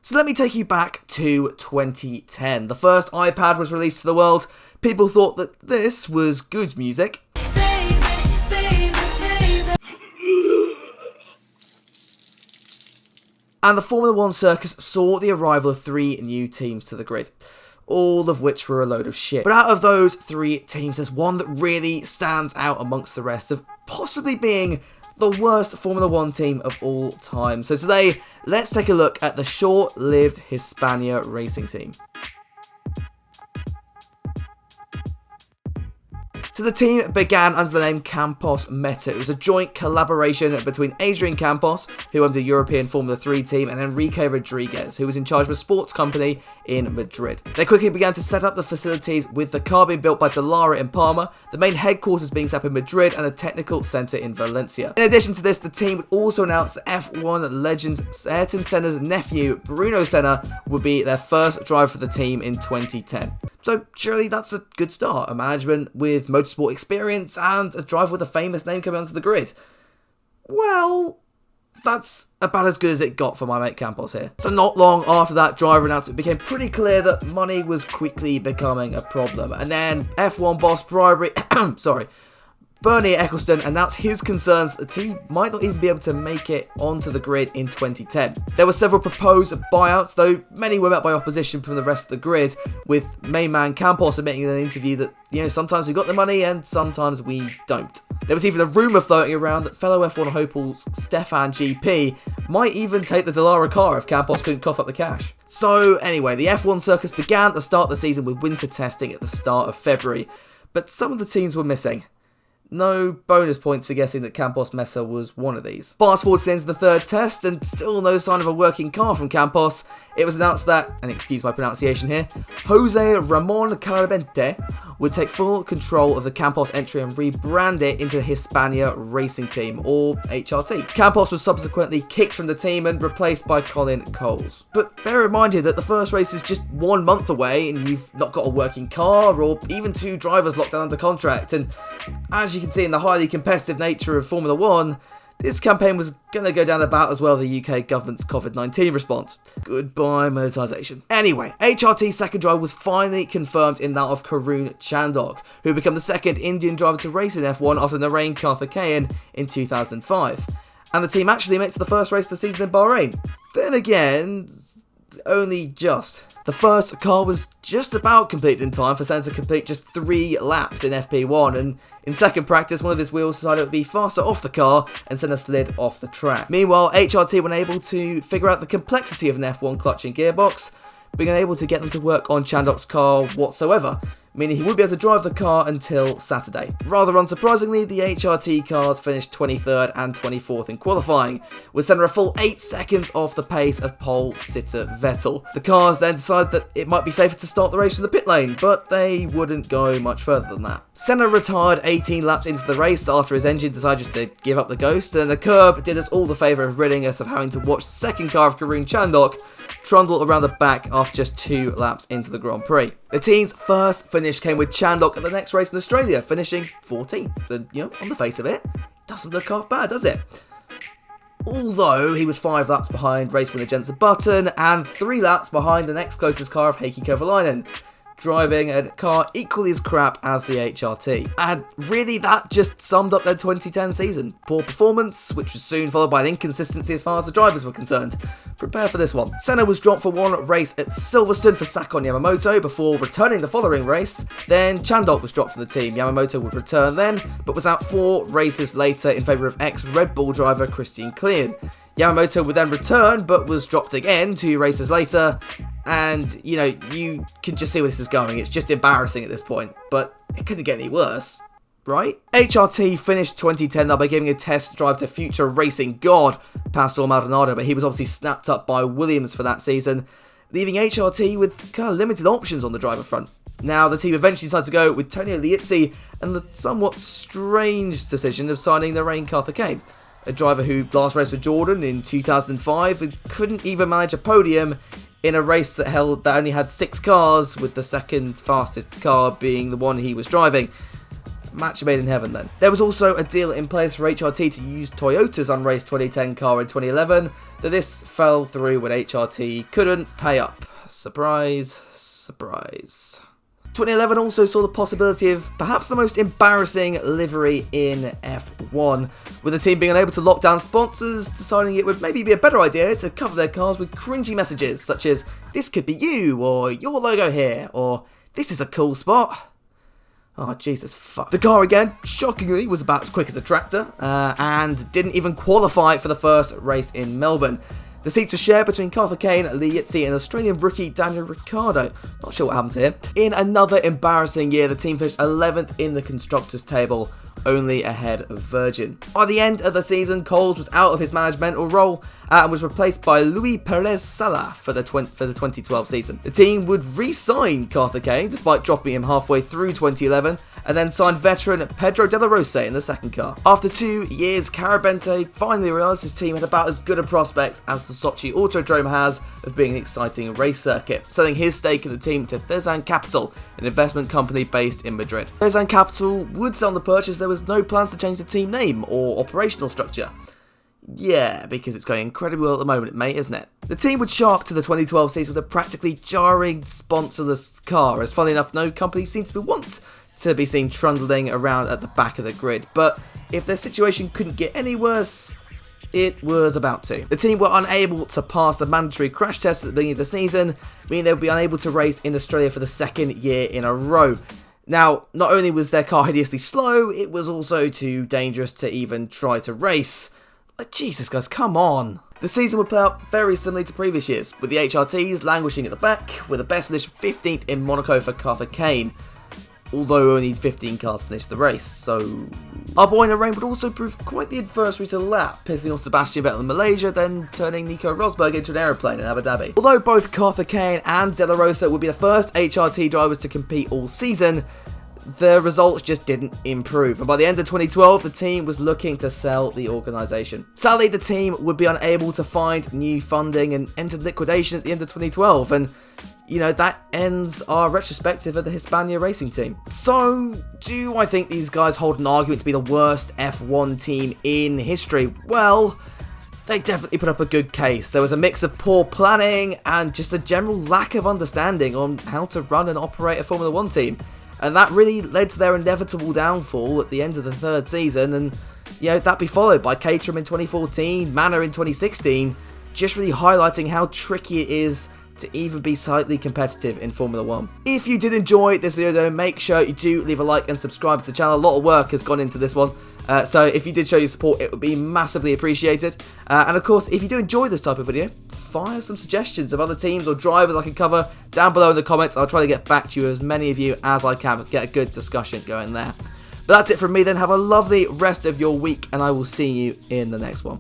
So let me take you back to 2010. The first iPad was released to the world. People thought that this was good music. And the Formula 1 circus saw the arrival of 3 new teams to the grid, all of which were a load of shit. But out of those 3 teams, there's one that really stands out amongst the rest of possibly being the worst Formula 1 team of all time. So today, let's take a look at the short-lived Hispania racing team. So the team began under the name Campos Meta. It was a joint collaboration between Adrian Campos, who owned a European Formula 3 team, and Enrique Rodriguez, who was in charge of a sports company in Madrid. They quickly began to set up the facilities, with the car being built by Dallara in Parma, the main headquarters being set up in Madrid, and the technical centre in Valencia. In addition to this, the team would also announce that F1 legends Ayrton Senna's nephew, Bruno Senna, would be their first driver for the team in 2010. So surely that's a good start, a management with motorsport experience and a driver with a famous name coming onto the grid. Well, that's about as good as it got for my mate Campos here. So not long after that driver announcement, it became pretty clear that money was quickly becoming a problem. And then F1 boss Bernie Ecclestone announced his concerns that the team might not even be able to make it onto the grid in 2010. There were several proposed buyouts, though many were met by opposition from the rest of the grid, with main man Campos admitting in an interview that, sometimes we got the money and sometimes we don't. There was even a rumour floating around that fellow F1 hopefuls Stefan GP might even take the Dallara car if Campos couldn't cough up the cash. So anyway, the F1 circus began at the start of the season with winter testing at the start of February, but some of the teams were missing. No bonus points for guessing that Campos Mesa was one of these. Fast forward to the end of the third test, and still no sign of a working car from Campos. It was announced that, and excuse my pronunciation here, Jose Ramon Carabente would take full control of the Campos entry and rebrand it into the Hispania Racing Team, or HRT. Campos was subsequently kicked from the team and replaced by Colin Coles. But bear in mind here that the first race is just 1 month away, and you've not got a working car, or even 2 drivers locked down under contract, and as you can see in the highly competitive nature of Formula 1, this campaign was going to go down about as well the UK government's COVID-19 response. Goodbye monetisation. Anyway, HRT's second driver was finally confirmed in that of Karun Chandok, who became the second Indian driver to race in F1 after Narain Karthikeyan in 2005. And the team actually makes the first race of the season in Bahrain. Then again, only just. The first car was just about completed in time for Senna to complete just 3 laps in FP1, and in second practice, one of his wheels decided it would be faster off the car, and Senna slid off the track. Meanwhile, HRT were unable to figure out the complexity of an F1 clutch and gearbox, being unable to get them to work on Chandok's car whatsoever, meaning he wouldn't be able to drive the car until Saturday. Rather unsurprisingly, the HRT cars finished 23rd and 24th in qualifying, with Senna a full 8 seconds off the pace of pole sitter Vettel. The cars then decided that it might be safer to start the race from the pit lane, but they wouldn't go much further than that. Senna retired 18 laps into the race after his engine decided to give up the ghost, and the curb did us all the favour of ridding us of having to watch the second car of Karun Chandok trundle around the back after just 2 laps into the Grand Prix. The team's first finish came with Chandok at the next race in Australia, finishing 14th. And, on the face of it, doesn't look half bad, does it? Although he was 5 laps behind race winner Jensen Button and 3 laps behind the next closest car of Heikki Kovalainen, driving a car equally as crap as the HRT. And really that just summed up their 2010 season. Poor performance, which was soon followed by an inconsistency as far as the drivers were concerned. Prepare for this one. Senna was dropped for 1 race at Silverstone for Sakon Yamamoto before returning the following race. Then Chandok was dropped from the team. Yamamoto would return then, but was out 4 races later in favour of ex-Red Bull driver Christian Klein. Yamamoto would then return, but was dropped again 2 races later. And, you can just see where this is going. It's just embarrassing at this point, but it couldn't get any worse, right? HRT finished 2010 by giving a test drive to future racing god Pastor Maldonado, but he was obviously snapped up by Williams for that season, leaving HRT with kind of limited options on the driver front. Now, the team eventually decided to go with Tonio Liuzzi and the somewhat strange decision of signing Narain Karthikeyan, a driver who last raced with Jordan in 2005 and couldn't even manage a podium in a race that only had 6 cars, with the second fastest car being the one he was driving. match made in heaven then. There was also a deal in place for HRT to use Toyota's unraced 2010 car in 2011, though this fell through when HRT couldn't pay up. Surprise, surprise. 2011 also saw the possibility of perhaps the most embarrassing livery in F1, with the team being unable to lock down sponsors, deciding it would maybe be a better idea to cover their cars with cringy messages such as, "This could be you," or "Your logo here," or "This is a cool spot." Oh, Jesus fuck. The car, again, shockingly, was about as quick as a tractor, and didn't even qualify for the first race in Melbourne. The seats were shared between Carther Kane, Lee Yitzi, and Australian rookie Daniel Ricciardo. Not sure what happened to him. In another embarrassing year, the team finished 11th in the Constructors' table, only ahead of Virgin. By the end of the season, Coles was out of his managemental role and was replaced by Luis Perez Sala for the 2012 season. The team would re-sign Carther Kane, despite dropping him halfway through 2011, and then signed veteran Pedro De La Rosa in the second car. After 2 years, Carabente finally realised his team had about as good a prospect as the Sochi Autodrome has of being an exciting race circuit, selling his stake in the team to Thezan Capital, an investment company based in Madrid. Thezan Capital would sell the purchase. There was no plans to change the team name or operational structure. Yeah, because it's going incredibly well at the moment, mate, isn't it? The team would shock to the 2012 season with a practically jarring sponsorless car, as funnily enough, no company seems to want to be seen trundling around at the back of the grid. But if their situation couldn't get any worse, it was about to. The team were unable to pass the mandatory crash test at the beginning of the season, meaning they would be unable to race in Australia for the second year in a row. Now, not only was their car hideously slow, it was also too dangerous to even try to race. Like, Jesus, guys, come on. The season would play out very similarly to previous years, with the HRTs languishing at the back, with the best finish 15th in Monaco for Carther Kane, although only 15 cars finished the race, so... Our boy in the rain would also prove quite the adversary to lap, pissing off Sebastian Vettel in Malaysia, then turning Nico Rosberg into an aeroplane in Abu Dhabi. Although both Carther Kane and De La Rosa would be the first HRT drivers to compete all season, the results just didn't improve, and by the end of 2012, the team was looking to sell the organisation. Sadly, the team would be unable to find new funding and entered liquidation at the end of 2012, and, you know, that ends our retrospective of the Hispania racing team. So, do I think these guys hold an argument to be the worst F1 team in history? Well, they definitely put up a good case. There was a mix of poor planning and just a general lack of understanding on how to run and operate a Formula 1 team. And that really led to their inevitable downfall at the end of the third season, and, you know, that be followed by Caterham in 2014, Manor in 2016, just really highlighting how tricky it is to even be slightly competitive in Formula 1. If you did enjoy this video though, make sure you do leave a like and subscribe to the channel. A lot of work has gone into this one, so if you did show your support, it would be massively appreciated. And of course, if you do enjoy this type of video, fire some suggestions of other teams or drivers I can cover down below in the comments. I'll try to get back to you, as many of you as I can, and get a good discussion going there. But that's it from me then. Have a lovely rest of your week, and I will see you in the next one.